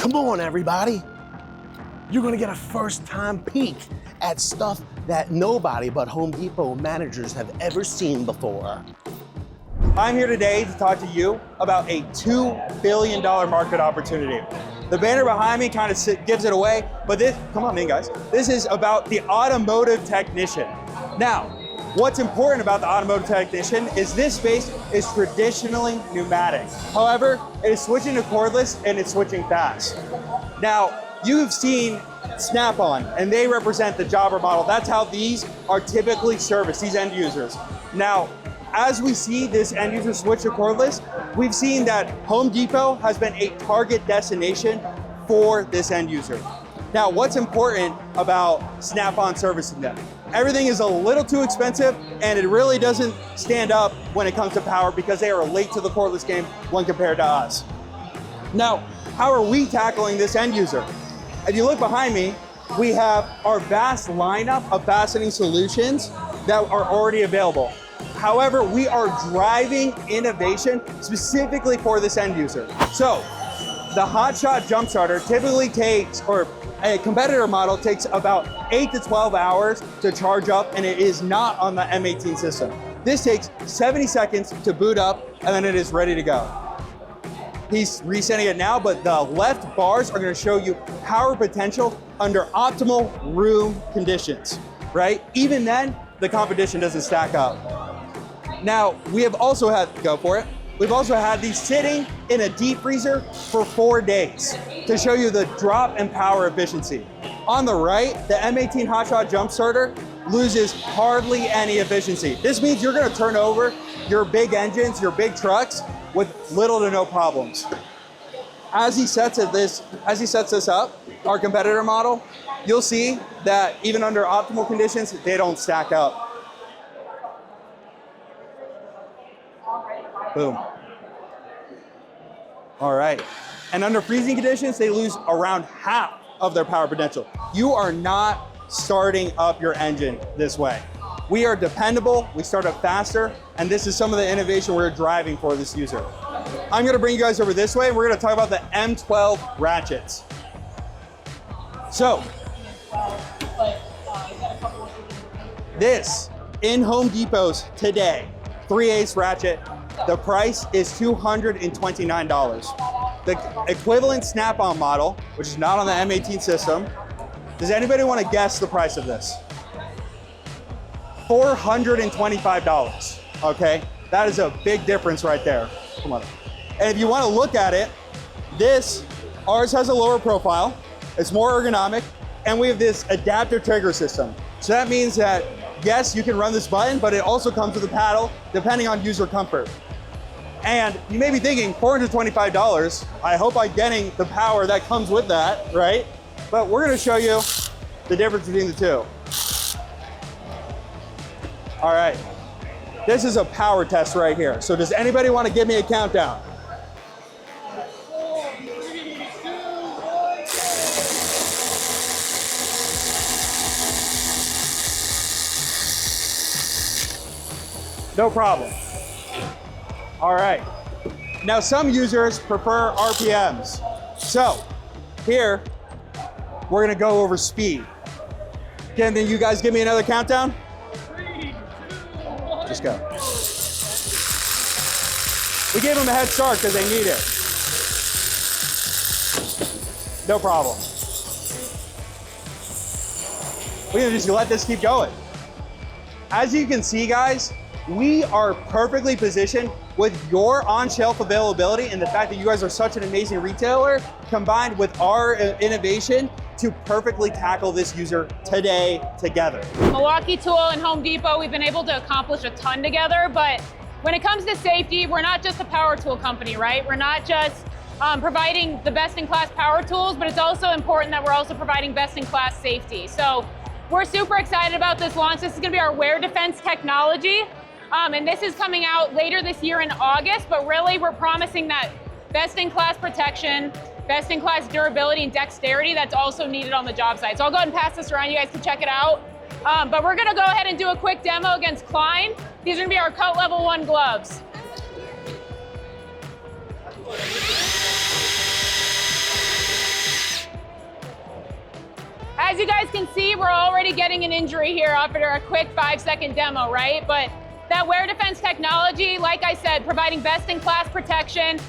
Come on, everybody. You're gonna get a first-time peek at stuff that nobody but Home Depot managers have ever seen before. I'm here today to talk to you about a $2 billion market opportunity. The banner behind me kind of gives it away, but this, come on in guys, this is about the automotive technician. Now, what's important about the automotive technician is this space is traditionally pneumatic. However, it is switching to cordless and it's switching fast. Now, you've seen Snap-on and they represent the jobber model. That's how these are typically serviced, these end users. Now, as we see this end user switch to cordless, we've seen that Home Depot has been a target destination for this end user. Now, what's important about Snap-on servicing them? Everything is a little too expensive and it really doesn't stand up when it comes to power because they are late to the cordless game when compared to us. Now, how are we tackling this end user? If you look behind me, we have our vast lineup of fastening solutions that are already available. However, we are driving innovation specifically for this end user. So, the Hotshot Jump Starter typically takes, or a competitor model takes about 8 to 12 hours to charge up, and it is not on the M18 system. This takes 70 seconds to boot up, and then it is ready to go. He's resetting it now, but the left bars are gonna show you power potential under optimal room conditions, right? Even then, the competition doesn't stack up. Now, we have also had, go for it. We've also had these sitting in a deep freezer for 4 days to show you the drop in power efficiency. On the right, the M18 Hotshot Jump Starter loses hardly any efficiency. This means you're gonna turn over your big engines, your big trucks with little to no problems. As he sets this up, our competitor model, you'll see that even under optimal conditions, they don't stack up. Boom. All right. And under freezing conditions, they lose around half of their power potential. You are not starting up your engine this way. We are dependable, we start up faster, and this is some of the innovation we're driving for this user. I'm gonna bring you guys over this way, and we're gonna talk about the M12 ratchets. So, this, in Home Depot's today, 3/8 ratchet, the price is $229. The equivalent Snap-on model, which is not on the M18 system, does anybody want to guess the price of this? $425, okay? That is a big difference right there. Come on. And if you want to look at it, ours has a lower profile, it's more ergonomic, and we have this adaptive trigger system. So that means that, yes, you can run this button, but it also comes with a paddle, depending on user comfort. And you may be thinking, $425, I hope I'm getting the power that comes with that, right? But we're gonna show you the difference between the two. All right, this is a power test right here. So does anybody want to give me a countdown? 4, 3, 2, 1. No problem. All right. Now some users prefer RPMs. So here, we're gonna go over speed. Can you guys give me another countdown? 3, 2, 1. Just go. We gave them a head start because they need it. No problem. We're gonna just let this keep going. As you can see, guys, we are perfectly positioned with your on-shelf availability and the fact that you guys are such an amazing retailer, combined with our innovation to perfectly tackle this user today together. Milwaukee Tool and Home Depot, we've been able to accomplish a ton together, but when it comes to safety, we're not just a power tool company, right? We're not just providing the best-in-class power tools, but it's also important that we're also providing best-in-class safety. So we're super excited about this launch. This is gonna be our wear defense technology. And this is coming out later this year in August, but really we're promising that best-in-class protection, best-in-class durability and dexterity that's also needed on the job site. So I'll go ahead and pass this around, you guys can check it out. But we're gonna go ahead and do a quick demo against Klein. These are gonna be our coat level 1 gloves. as you guys can see, we're already getting an injury here after a quick 5-second demo, right? But that wear defense technology, like I said, providing best-in-class protection,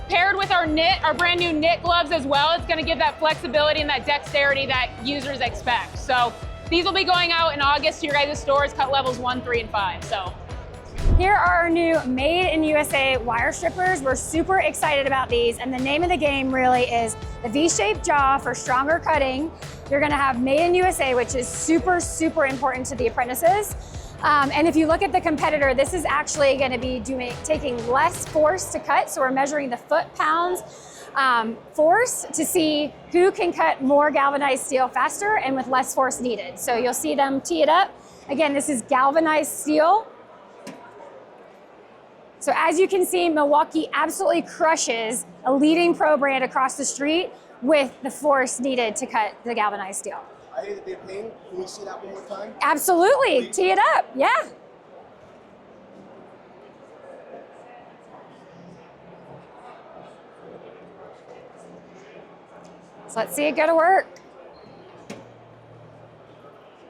paired with our brand new knit gloves as well, it's gonna give that flexibility and that dexterity that users expect. So these will be going out in August to your guys' stores, cut levels 1, 3, and 5. So here are our new Made in USA wire strippers. We're super excited about these, and the name of the game really is the V-shaped jaw for stronger cutting. You're gonna have Made in USA, which is super, super important to the apprentices. And if you look at the competitor, this is actually gonna be taking less force to cut. So we're measuring the foot-pounds force to see who can cut more galvanized steel faster and with less force needed. So you'll see them tee it up. Again, this is galvanized steel. So as you can see, Milwaukee absolutely crushes a leading pro brand across the street with the force needed to cut the galvanized steel. I hate to be a pain. Can we see that one more time? Absolutely, tee it up, yeah. So let's see it go to work.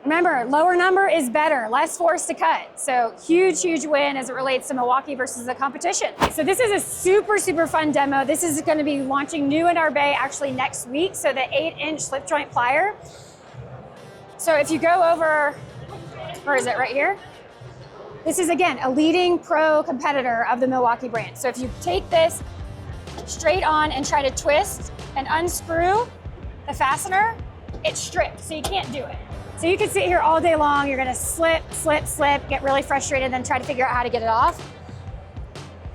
Remember, lower number is better, less force to cut. So huge, huge win as it relates to Milwaukee versus the competition. So this is a super, super fun demo. This is gonna be launching new in our bay actually next week. So the 8-inch slip joint plier. So if you go over, where is it, right here? This is, again, a leading pro competitor of the Milwaukee brand. So if you take this straight on and try to twist and unscrew the fastener, it's stripped, so you can't do it. So you can sit here all day long, you're gonna slip, slip, slip, get really frustrated, then try to figure out how to get it off.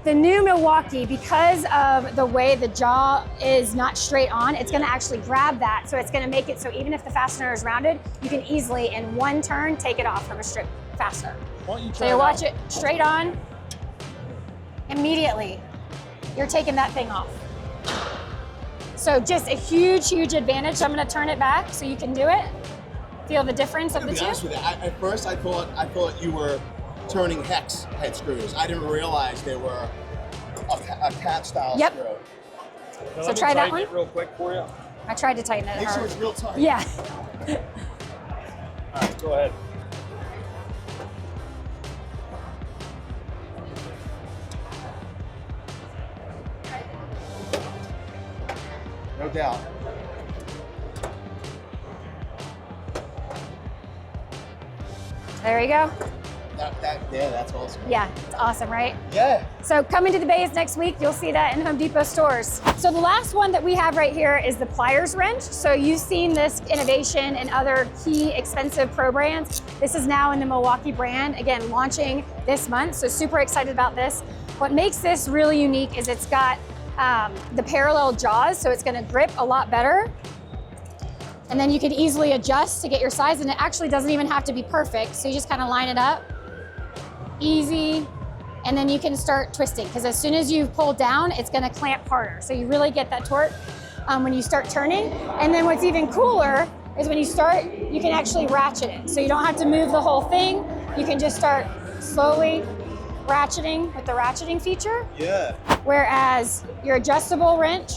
The new Milwaukee, because of the way the jaw is not straight on, it's gonna actually grab that. So it's gonna make it so even if the fastener is rounded, you can easily, in one turn, take it off from a strip fastener. Why don't you try So you watch it straight on, immediately, you're taking that thing off. So just a huge, huge advantage. So I'm gonna turn it back so you can do it. Feel the difference of the two? To be honest with you, at first I thought you were turning hex head screws. I didn't realize they were a tap style Yep. screw. So try that one. It real quick for you. I tried to tighten it Make hard. sure it's real tight. Yeah. All right, go ahead. No doubt. There you go. Yeah, that's awesome. Yeah, it's awesome, right? Yeah. So coming to the Bays next week, you'll see that in Home Depot stores. So the last one that we have right here is the Pliers Wrench. So you've seen this innovation in other key expensive pro brands. This is now in the Milwaukee brand, again, launching this month. So super excited about this. What makes this really unique is it's got the parallel jaws, so it's gonna grip a lot better. And then you can easily adjust to get your size, and it actually doesn't even have to be perfect. So you just kind of line it up, easy, and then you can start twisting, because as soon as you pull down, it's gonna clamp harder. So you really get that torque when you start turning. And then what's even cooler is when you start, you can actually ratchet it. So you don't have to move the whole thing. You can just start slowly ratcheting with the ratcheting feature. Yeah. Whereas your adjustable wrench,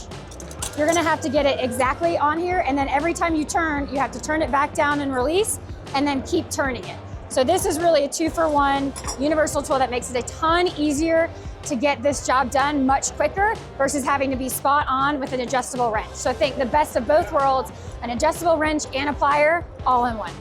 you're gonna have to get it exactly on here, and then every time you turn, you have to turn it back down and release, and then keep turning it. So this is really a 2-for-1 universal tool that makes it a ton easier to get this job done much quicker versus having to be spot on with an adjustable wrench. So I think the best of both worlds, an adjustable wrench and a plier, all in one.